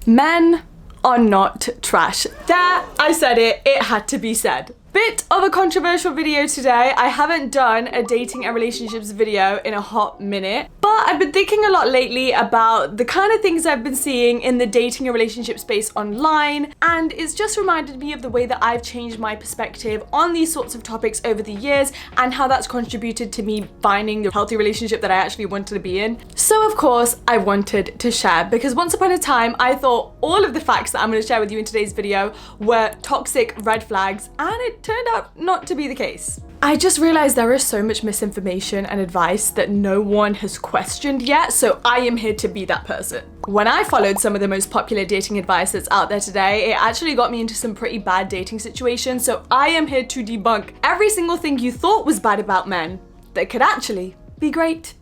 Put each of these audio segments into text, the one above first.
Men are not trash. There, I said it. It had to be said. Bit of a controversial video today. I haven't done a dating and relationships video in a hot minute, but I've been thinking a lot lately about the kind of things I've been seeing in the dating and relationship space online, and it's just reminded me of the way that I've changed my perspective on these sorts of topics over the years and how that's contributed to me finding the healthy relationship that I actually wanted to be in. So of course I wanted to share, because once upon a time I thought all of the facts that I'm going to share with you in today's video were toxic red flags, and it turned out not to be the case. I just realized there is so much misinformation and advice that no one has questioned yet, so I am here to be that person. When I followed some of the most popular dating advice that's out there today, it actually got me into some pretty bad dating situations, so I am here to debunk every single thing you thought was bad about men that could actually be great.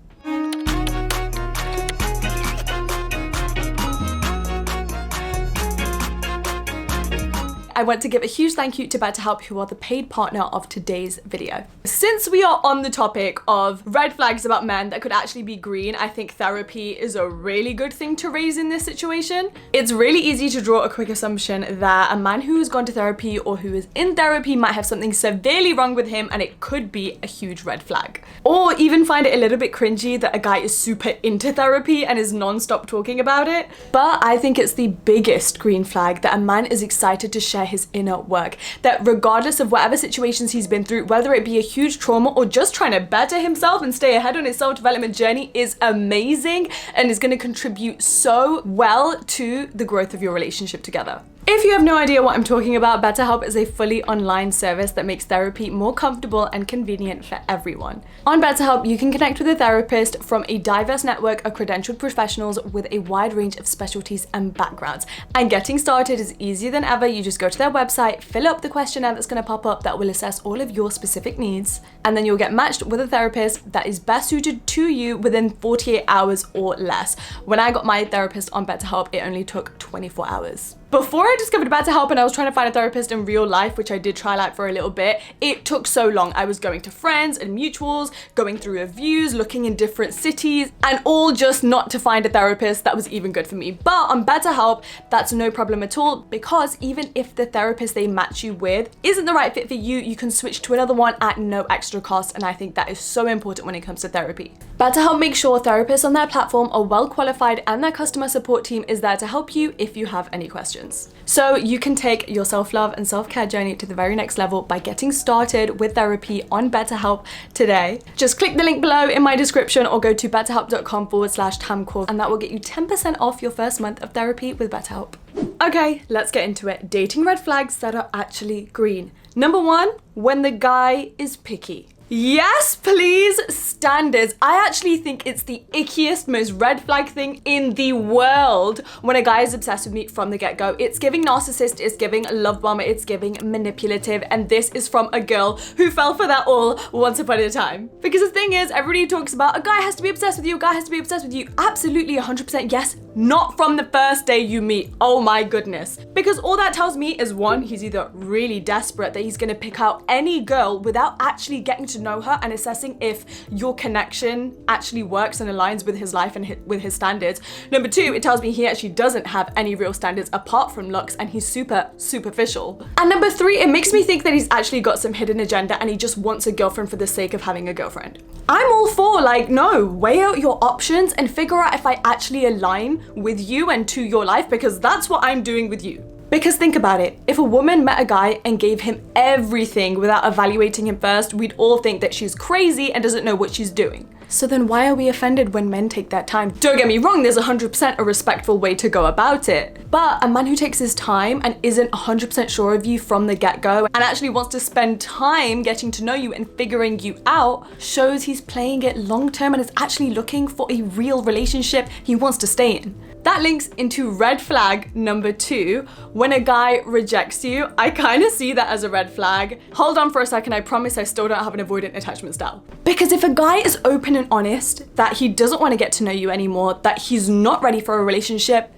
I want to give a huge thank you to BetterHelp, who are the paid partner of today's video. Since we are on the topic of red flags about men that could actually be green, I think therapy is a really good thing to raise in this situation. It's really easy to draw a quick assumption that a man who has gone to therapy or who is in therapy might have something severely wrong with him, and it could be a huge red flag. Or even find it a little bit cringy that a guy is super into therapy and is non-stop talking about it. But I think it's the biggest green flag that a man is excited to share his inner work, that regardless of whatever situations he's been through, whether it be a huge trauma or just trying to better himself and stay ahead on his self-development journey, is amazing and is going to contribute so well to the growth of your relationship together. If you have no idea what I'm talking about, BetterHelp is a fully online service that makes therapy more comfortable and convenient for everyone. On BetterHelp, you can connect with a therapist from a diverse network of credentialed professionals with a wide range of specialties and backgrounds. And getting started is easier than ever. You just go to their website, fill up the questionnaire that's going to pop up that will assess all of your specific needs, and then you'll get matched with a therapist that is best suited to you within 48 hours or less. When I got my therapist on BetterHelp, it only took 24 hours. Before I discovered BetterHelp and I was trying to find a therapist in real life, which I did try out for a little bit, it took so long. I was going to friends and mutuals, going through reviews, looking in different cities, and all just not to find a therapist that was even good for me. But on BetterHelp, that's no problem at all, because even if the therapist they match you with isn't the right fit for you, you can switch to another one at no extra cost, and I think that is so important when it comes to therapy. BetterHelp makes sure therapists on their platform are well qualified and their customer support team is there to help you if you have any questions. So you can take your self-love and self-care journey to the very next level by getting started with therapy on BetterHelp today. Just click the link below in my description or go to betterhelp.com/tamkaur, and that will get you 10% off your first month of therapy with BetterHelp. Okay, let's get into it. Dating red flags that are actually green. Number one, when the guy is picky. Yes, please, standards. I actually think it's the ickiest, most red flag thing in the world when a guy is obsessed with me from the get-go. It's giving narcissist, it's giving love bomber, it's giving manipulative, and this is from a girl who fell for that all once upon a time. Because the thing is, everybody talks about a guy has to be obsessed with you, a guy has to be obsessed with you. Absolutely, 100% yes, not from the first day you meet. Oh my goodness. Because all that tells me is, one, he's either really desperate that he's gonna pick out any girl without actually getting to know her and assessing if your connection actually works and aligns with his life and with his standards. Number two, it tells me he actually doesn't have any real standards apart from looks, and he's super superficial. And number three, it makes me think that he's actually got some hidden agenda and he just wants a girlfriend for the sake of having a girlfriend. I'm all for, like, no, weigh out your options and figure out if I actually align with you and to your life, because that's what I'm doing with you. Because think about it, if a woman met a guy and gave him everything without evaluating him first, we'd all think that she's crazy and doesn't know what she's doing. So then why are we offended when men take that time? Don't get me wrong, there's 100% a respectful way to go about it. But a man who takes his time and isn't 100% sure of you from the get-go and actually wants to spend time getting to know you and figuring you out shows he's playing it long-term and is actually looking for a real relationship he wants to stay in. That links into red flag number two. When a guy rejects you, I kind of see that as a red flag. Hold on for a second, I promise I still don't have an avoidant attachment style. Because if a guy is open and honest that he doesn't want to get to know you anymore, that he's not ready for a relationship,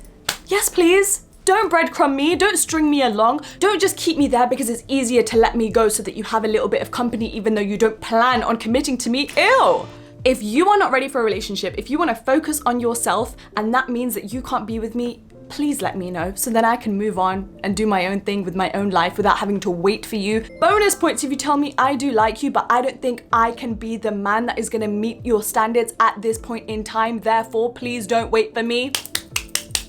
yes please. Don't breadcrumb me, don't string me along, don't just keep me there because it's easier to let me go so that you have a little bit of company even though you don't plan on committing to me. Ew! If you are not ready for a relationship, if you want to focus on yourself and that means that you can't be with me, please let me know so then I can move on and do my own thing with my own life without having to wait for you. Bonus points if you tell me I do like you, but I don't think I can be the man that is gonna meet your standards at this point in time. Therefore, please don't wait for me.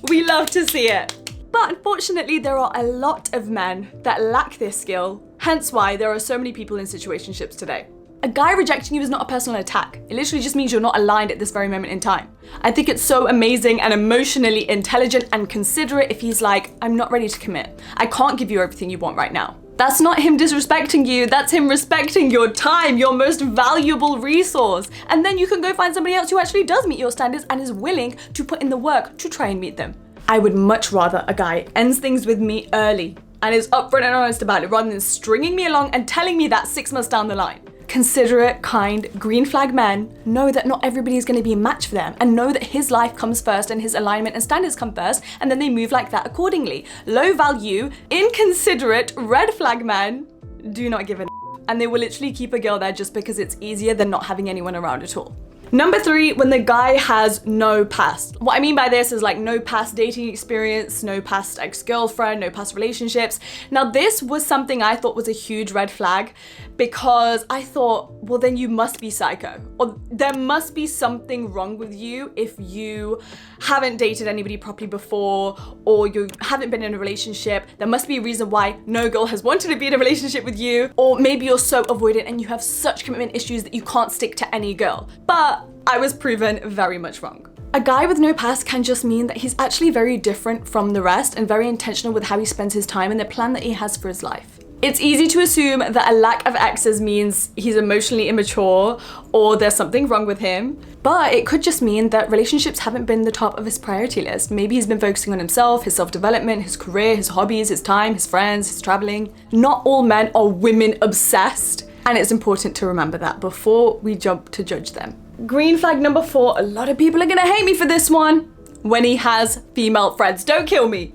We love to see it. But unfortunately, there are a lot of men that lack this skill, hence why there are so many people in situationships today. A guy rejecting you is not a personal attack. It literally just means you're not aligned at this very moment in time. I think it's so amazing and emotionally intelligent and considerate if he's like, I'm not ready to commit. I can't give you everything you want right now. That's not him disrespecting you, that's him respecting your time, your most valuable resource. And then you can go find somebody else who actually does meet your standards and is willing to put in the work to try and meet them. I would much rather a guy ends things with me early and is upfront and honest about it rather than stringing me along and telling me that 6 months down the line. Considerate, kind, green flag men know that not everybody is going to be a match for them and know that his life comes first and his alignment and standards come first, and then they move like that accordingly. Low value, inconsiderate, red flag men do not give a and they will literally keep a girl there just because it's easier than not having anyone around at all. Number 3, when the guy has no past. What I mean by this is like no past dating experience, no past ex-girlfriend, no past relationships. Now this was something I thought was a huge red flag because I thought, well then you must be psycho, or there must be something wrong with you if you haven't dated anybody properly before, or you haven't been in a relationship. There must be a reason why no girl has wanted to be in a relationship with you, or maybe you're so avoidant and you have such commitment issues that you can't stick to any girl. But I was proven very much wrong. A guy with no past can just mean that he's actually very different from the rest and very intentional with how he spends his time and the plan that he has for his life. It's easy to assume that a lack of exes means he's emotionally immature or there's something wrong with him, but it could just mean that relationships haven't been the top of his priority list. Maybe he's been focusing on himself, his self-development, his career, his hobbies, his time, his friends, his traveling. Not all men are women obsessed, and it's important to remember that before we jump to judge them. Green flag number 4, a lot of people are gonna hate me for this one. When he has female friends, don't kill me.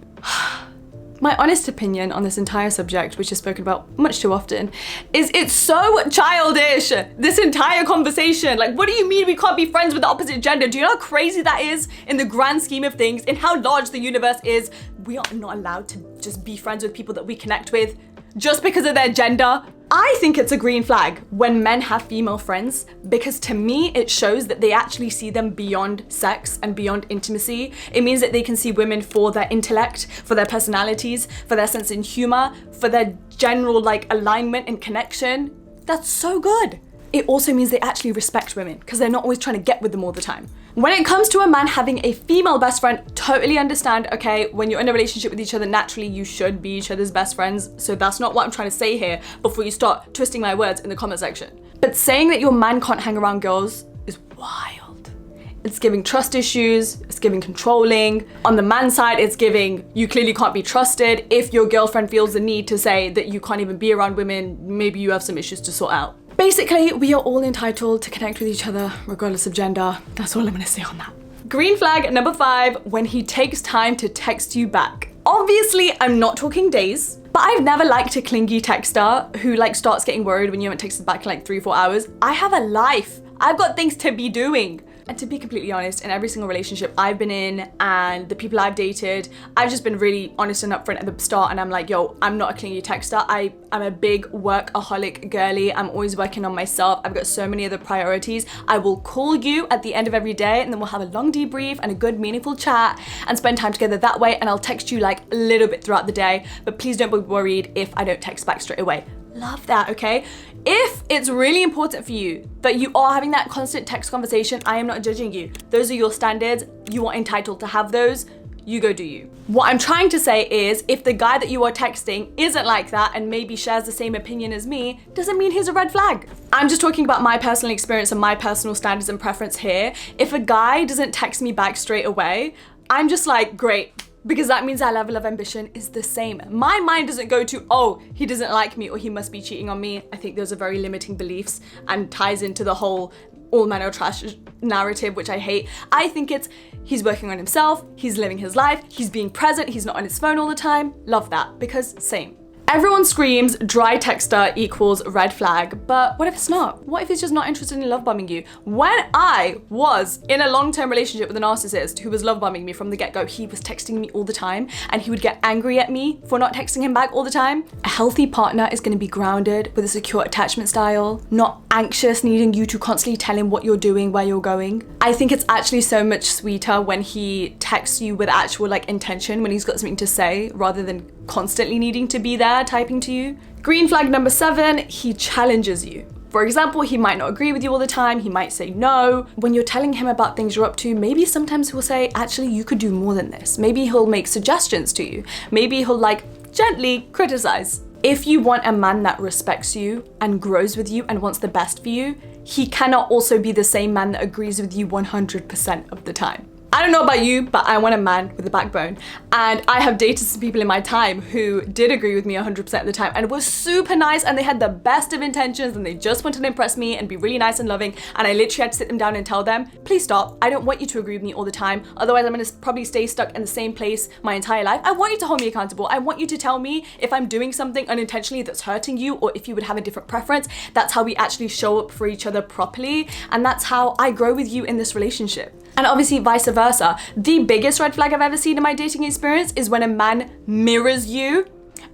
My honest opinion on this entire subject, which is spoken about much too often, is it's so childish, this entire conversation. Like, what do you mean we can't be friends with the opposite gender? Do you know how crazy that is in the grand scheme of things, in how large the universe is? We are not allowed to just be friends with people that we connect with just because of their gender. I think it's a green flag when men have female friends, because to me it shows that they actually see them beyond sex and beyond intimacy. It means that they can see women for their intellect, for their personalities, for their sense of humor, for their general like alignment and connection. That's so good. It also means they actually respect women because they're not always trying to get with them all the time. When it comes to a man having a female best friend, totally understand, okay, when you're in a relationship with each other, naturally you should be each other's best friends. So that's not what I'm trying to say here before you start twisting my words in the comment section. But saying that your man can't hang around girls is wild. It's giving trust issues, it's giving controlling. On the man's side, it's giving you clearly can't be trusted. If your girlfriend feels the need to say that you can't even be around women, maybe you have some issues to sort out. Basically, we are all entitled to connect with each other, regardless of gender. That's all I'm gonna say on that. Green flag number 5, when he takes time to text you back. Obviously, I'm not talking days, but I've never liked a clingy texter who like starts getting worried when you haven't texted back in like 3 or 4 hours. I have a life. I've got things to be doing. And to be completely honest, in every single relationship I've been in and the people I've dated, I've just been really honest and upfront at the start, and I'm like, yo, I'm not a clingy texter. I'm a big workaholic girly. I'm always working on myself. I've got so many other priorities. I will call you at the end of every day and then we'll have a long debrief and a good meaningful chat and spend time together that way, and I'll text you like a little bit throughout the day, but please don't be worried if I don't text back straight away. Love that, okay? If it's really important for you that you are having that constant text conversation, I am not judging you. Those are your standards. You are entitled to have those. You go do you. What I'm trying to say is, if the guy that you are texting isn't like that and maybe shares the same opinion as me, doesn't mean he's a red flag. I'm just talking about my personal experience and my personal standards and preference here. If a guy doesn't text me back straight away, I'm just like, great. Because that means our level of ambition is the same. My mind doesn't go to, oh, he doesn't like me or he must be cheating on me. I think those are very limiting beliefs and ties into the whole all men are trash narrative, which I hate. I think it's, he's working on himself, he's living his life, he's being present, he's not on his phone all the time. Love that, because same. Everyone screams dry texter equals red flag, but what if it's not? What if he's just not interested in love bombing you? When I was in a long-term relationship with a narcissist who was love bombing me from the get-go, he was texting me all the time and he would get angry at me for not texting him back all the time. A healthy partner is going to be grounded with a secure attachment style, not anxious, needing you to constantly tell him what you're doing, where you're going. I think it's actually so much sweeter when he texts you with actual like intention, when he's got something to say, rather than constantly needing to be there typing to you. Green flag number 7, he challenges you. For example, he might not agree with you all the time, he might say no. When you're telling him about things you're up to, maybe sometimes he'll say, actually, you could do more than this. Maybe he'll make suggestions to you. Maybe he'll like gently criticize. If you want a man that respects you and grows with you and wants the best for you, he cannot also be the same man that agrees with you 100% of the time. I don't know about you, but I want a man with a backbone. And I have dated some people in my time who did agree with me 100% of the time and was super nice and they had the best of intentions and they just wanted to impress me and be really nice and loving. And I literally had to sit them down and tell them, please stop. I don't want you to agree with me all the time. Otherwise, I'm gonna probably stay stuck in the same place my entire life. I want you to hold me accountable. I want you to tell me if I'm doing something unintentionally that's hurting you or if you would have a different preference. That's how we actually show up for each other properly. And that's how I grow with you in this relationship. And obviously vice versa. The biggest red flag I've ever seen in my dating experience is when a man mirrors you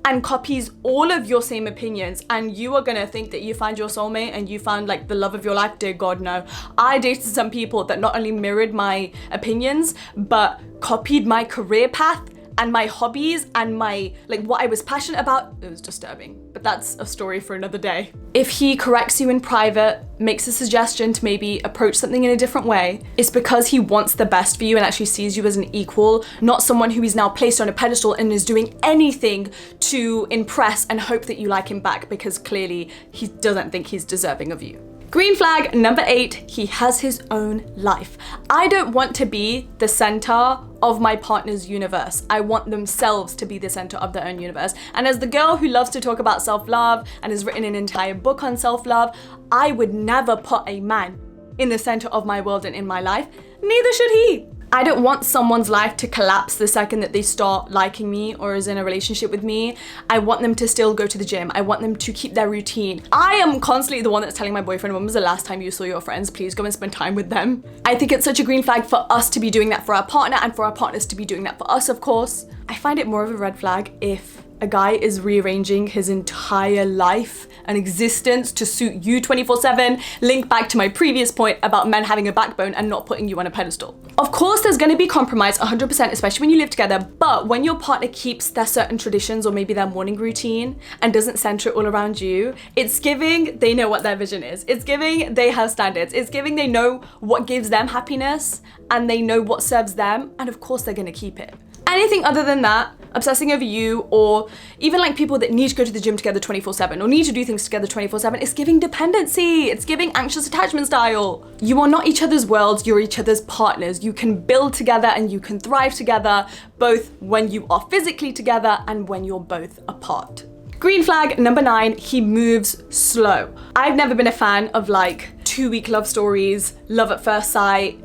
and copies all of your same opinions, and you are gonna think that you found your soulmate and you found like the love of your life. Dear God, no. I dated some people that not only mirrored my opinions, but copied my career path and my hobbies and my like what I was passionate about. It was disturbing, but that's a story for another day. If he corrects you in private, makes a suggestion to maybe approach something in a different way, it's because he wants the best for you and actually sees you as an equal, not someone who is now placed on a pedestal and is doing anything to impress and hope that you like him back, because clearly he doesn't think he's deserving of you. Green flag number 8, he has his own life. I don't want to be the center of my partner's universe. I want themselves to be the center of their own universe. And as the girl who loves to talk about self-love and has written an entire book on self-love, I would never put a man in the center of my world and in my life. Neither should he. I don't want someone's life to collapse the second that they start liking me or is in a relationship with me. I want them to still go to the gym. I want them to keep their routine. I am constantly the one that's telling my boyfriend, when was the last time you saw your friends? Please go and spend time with them. I think it's such a green flag for us to be doing that for our partner and for our partners to be doing that for us, of course. I find it more of a red flag if a guy is rearranging his entire life and existence to suit you 24/7, link back to my previous point about men having a backbone and not putting you on a pedestal. Of course, there's gonna be compromise 100%, especially when you live together, but when your partner keeps their certain traditions or maybe their morning routine and doesn't center it all around you, it's giving they know what their vision is. It's giving they have standards. It's giving they know what gives them happiness and they know what serves them, and of course they're gonna keep it. Anything other than that, obsessing over you, or even like people that need to go to the gym together 24/7 or need to do things together 24/7, it's giving dependency. It's giving anxious attachment style. You are not each other's worlds, you're each other's partners. You can build together and you can thrive together, both when you are physically together and when you're both apart. Green flag number 9, he moves slow. I've never been a fan of like 2-week love stories, love at first sight.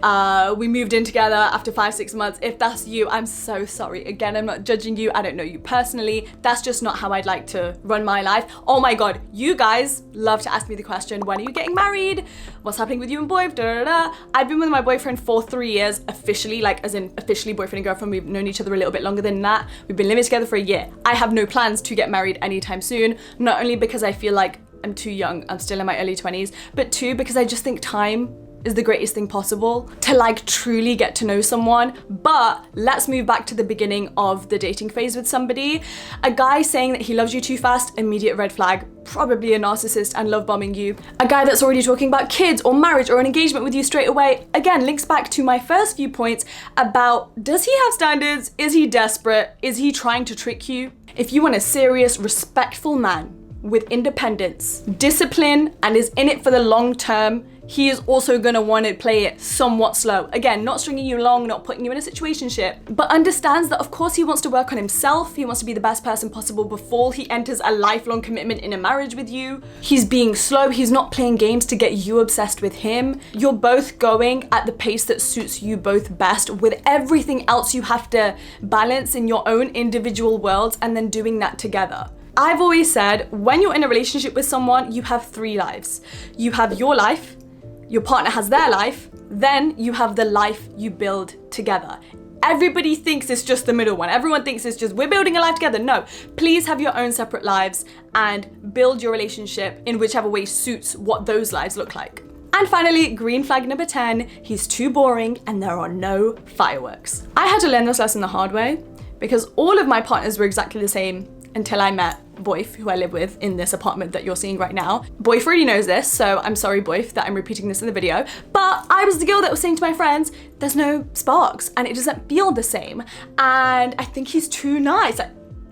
We moved in together after 5-6 months. If that's you, I'm so sorry. Again, I'm not judging you. I don't know you personally. That's just not how I'd like to run my life. Oh my God, you guys love to ask me the question, when are you getting married? What's happening with you and boy? Da, da, da. I've been with my boyfriend for 3 years officially, like as in officially boyfriend and girlfriend. We've known each other a little bit longer than that. We've been living together for a year. I have no plans to get married anytime soon, not only because I feel like I'm too young, I'm still in my early 20s, but 2, because I just think time is the greatest thing possible to like truly get to know someone. But let's move back to the beginning of the dating phase with somebody. A guy saying that he loves you too fast, immediate red flag, probably a narcissist and love bombing you. A guy that's already talking about kids or marriage or an engagement with you straight away, again, links back to my first few points about, does he have standards? Is he desperate? Is he trying to trick you? If you want a serious, respectful man with independence, discipline, and is in it for the long term, he is also gonna want to play it somewhat slow. Again, not stringing you along, not putting you in a situationship, but understands that of course he wants to work on himself. He wants to be the best person possible before he enters a lifelong commitment in a marriage with you. He's being slow. He's not playing games to get you obsessed with him. You're both going at the pace that suits you both best, with everything else you have to balance in your own individual worlds, and then doing that together. I've always said, when you're in a relationship with someone, you have 3 lives. You have your life, your partner has their life, then you have the life you build together. Everybody thinks it's just the middle one. Everyone thinks it's just, we're building a life together. No, please have your own separate lives and build your relationship in whichever way suits what those lives look like. And finally, green flag number 10, he's too boring and there are no fireworks. I had to learn this lesson the hard way because all of my partners were exactly the same until I met Boyf, who I live with in this apartment that you're seeing right now. Boyf already knows this, so I'm sorry, Boyf, that I'm repeating this in the video, but I was the girl that was saying to my friends, there's no sparks and it doesn't feel the same. And I think he's too nice.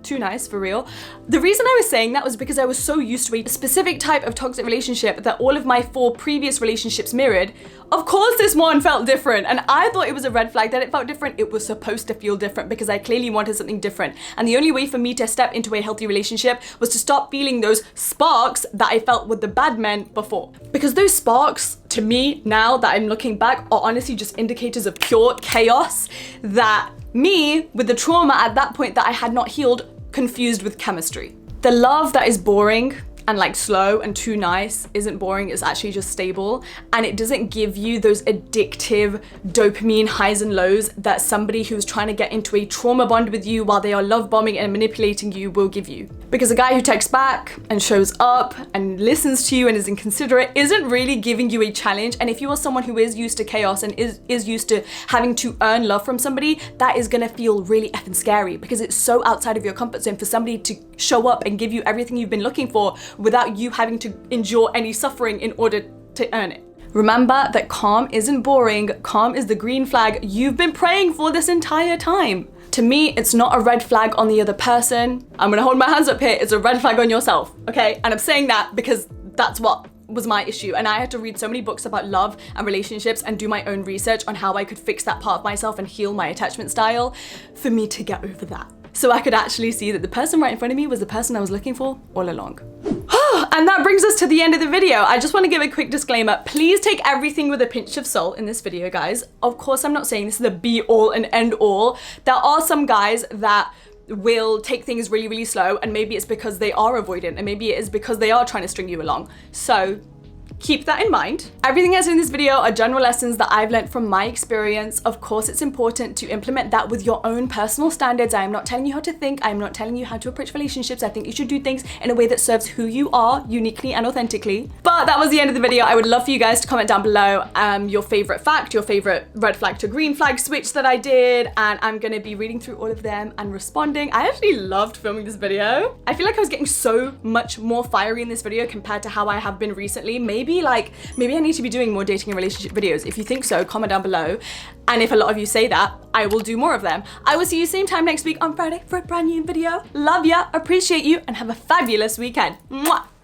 Too nice, for real. The reason I was saying that was because I was so used to a specific type of toxic relationship that all of my 4 previous relationships mirrored. Of course this one felt different, and I thought it was a red flag that it felt different. It was supposed to feel different because I clearly wanted something different. And the only way for me to step into a healthy relationship was to stop feeling those sparks that I felt with the bad men before. Because those sparks, to me, now that I'm looking back, are honestly just indicators of pure chaos that me, with the trauma at that point that I had not healed, confused with chemistry. The love that is boring and like slow and too nice isn't boring, it's actually just stable, and it doesn't give you those addictive dopamine highs and lows that somebody who's trying to get into a trauma bond with you while they are love bombing and manipulating you will give you. Because a guy who texts back and shows up and listens to you and is inconsiderate isn't really giving you a challenge, and if you are someone who is used to chaos and is used to having to earn love from somebody, that is gonna feel really effing scary because it's so outside of your comfort zone for somebody to show up and give you everything you've been looking for without you having to endure any suffering in order to earn it. Remember that calm isn't boring, calm is the green flag you've been praying for this entire time. To me, it's not a red flag on the other person. I'm gonna hold my hands up here, it's a red flag on yourself, okay? And I'm saying that because that's what was my issue, and I had to read so many books about love and relationships and do my own research on how I could fix that part of myself and heal my attachment style for me to get over that. So I could actually see that the person right in front of me was the person I was looking for all along. And that brings us to the end of the video. I just want to give a quick disclaimer. Please take everything with a pinch of salt in this video, guys. Of course, I'm not saying this is the be all and end all. There are some guys that will take things really, really slow, and maybe it's because they are avoidant, and maybe it is because they are trying to string you along. So keep that in mind. Everything else in this video are general lessons that I've learned from my experience. Of course, it's important to implement that with your own personal standards. I am not telling you how to think. I am not telling you how to approach relationships. I think you should do things in a way that serves who you are uniquely and authentically. But that was the end of the video. I would love for you guys to comment down below your favorite fact, your favorite red flag to green flag switch that I did, and I'm gonna be reading through all of them and responding. I actually loved filming this video. I feel like I was getting so much more fiery in this video compared to how I have been recently. Maybe I need to be doing more dating and relationship videos. If you think so, comment down below. And if a lot of you say that, I will do more of them. I will see you same time next week on Friday for a brand new video. Love ya, appreciate you, and have a fabulous weekend. Mwah!